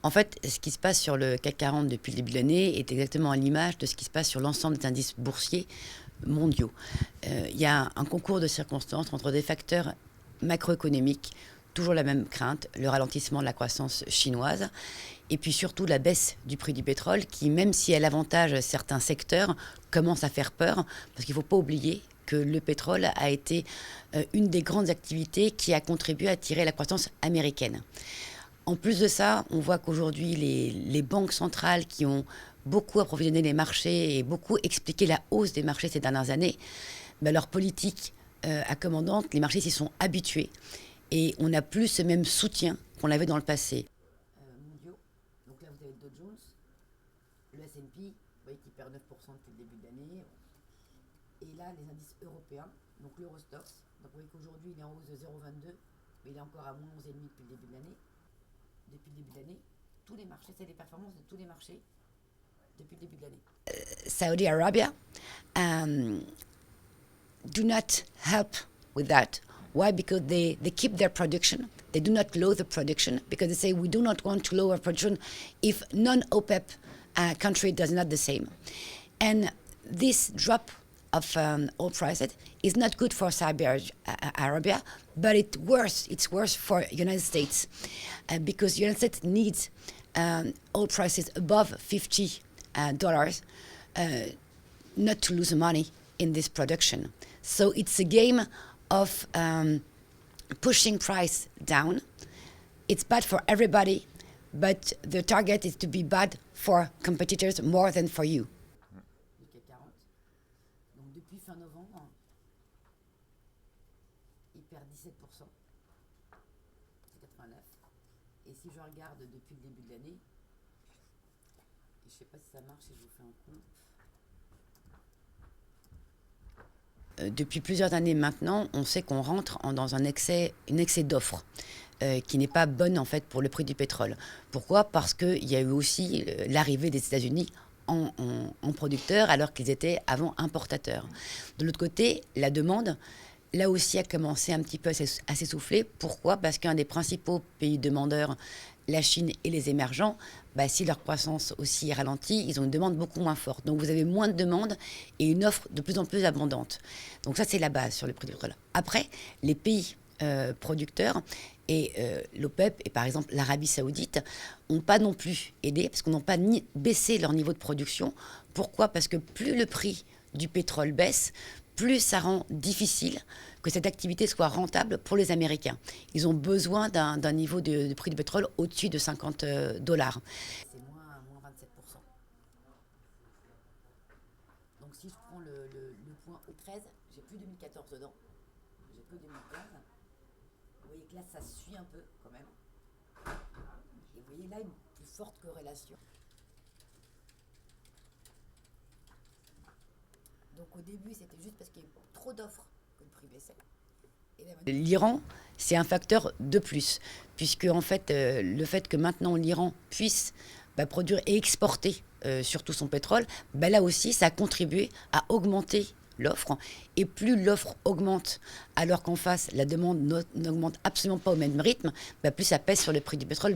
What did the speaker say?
En fait, ce qui se passe sur le CAC 40 depuis le début de l'année est exactement à l'image de ce qui se passe sur l'ensemble des indices boursiers mondiaux. Il y a un concours de circonstances entre des facteurs macroéconomiques, toujours la même crainte, le ralentissement de la croissance chinoise, et puis surtout la baisse du prix du pétrole qui, même si elle avantage certains secteurs, commence à faire peur, parce qu'il ne faut pas oublier que le pétrole a été une des grandes activités qui a contribué à tirer la croissance américaine. En plus de ça, on voit qu'aujourd'hui, les banques centrales qui ont beaucoup approvisionné les marchés et beaucoup expliqué la hausse des marchés ces dernières années, ben leur politique accommodante, les marchés s'y sont habitués et on n'a plus ce même soutien qu'on avait dans le passé. Mondiaux, donc là vous avez le Dow Jones, le S&P, vous voyez qui perd 9% depuis le début de l'année, et là les indices européens, donc l'Eurostoxx, donc vous voyez qu'aujourd'hui il est en hausse de 0,22, mais il est encore à moins 11,5 depuis le début de l'année. Depuis le début de l'année, tous les marchés, c'est les performances de tous les marchés depuis le début de l'année. Saudi Arabia do not help with that. Why? Because they keep their production. They do not lower the production because they say we do not want to lower production if non-OPEP country does not the same. And this drop of oil prices is not good for Saudi Arabia, but it's worse for United States because United States needs oil prices above $50 not to lose money in this production. So it's a game of pushing price down. It's bad for everybody, but the target is to be bad for competitors more than for you. Donc depuis fin novembre, il perd 17%, c'est 89. Et si je regarde depuis le début de l'année, je ne sais pas si ça marche si je vous fais un compte. Depuis plusieurs années maintenant, on sait qu'on rentre dans un excès d'offres qui n'est pas bonne en fait pour le prix du pétrole. Pourquoi? Parce qu'il y a eu aussi l'arrivée des États-Unis en producteurs alors qu'ils étaient avant importateurs. De l'autre côté, la demande, là aussi, a commencé un petit peu à s'essouffler. Pourquoi? Parce qu'un des principaux pays demandeurs, la Chine et les émergents, si leur croissance aussi est ralentie, ils ont une demande beaucoup moins forte. Donc vous avez moins de demandes et une offre de plus en plus abondante. Donc ça, c'est la base sur le prix du pétrole. Après, les pays producteurs et l'OPEP et par exemple l'Arabie Saoudite n'ont pas non plus aidé parce qu'on n'a pas baissé leur niveau de production. Pourquoi? Parce que plus le prix du pétrole baisse, plus ça rend difficile que cette activité soit rentable pour les Américains. Ils ont besoin d'un niveau de prix du pétrole au-dessus de $50. C'est moins 27%. Donc si je prends le point E13, j'ai plus 2014 dedans, j'ai que 2015. Vous voyez que là, ça suit un peu quand même. Et vous voyez là une plus forte corrélation. Donc au début, c'était juste parce qu'il y a eu trop d'offres que le prix baissait. L'Iran, c'est un facteur de plus, puisque en fait, le fait que maintenant l'Iran puisse produire et exporter surtout son pétrole, là aussi, ça a contribué à augmenter l'offre. Et plus l'offre augmente, alors qu'en face, la demande n'augmente absolument pas au même rythme, plus ça pèse sur le prix du pétrole.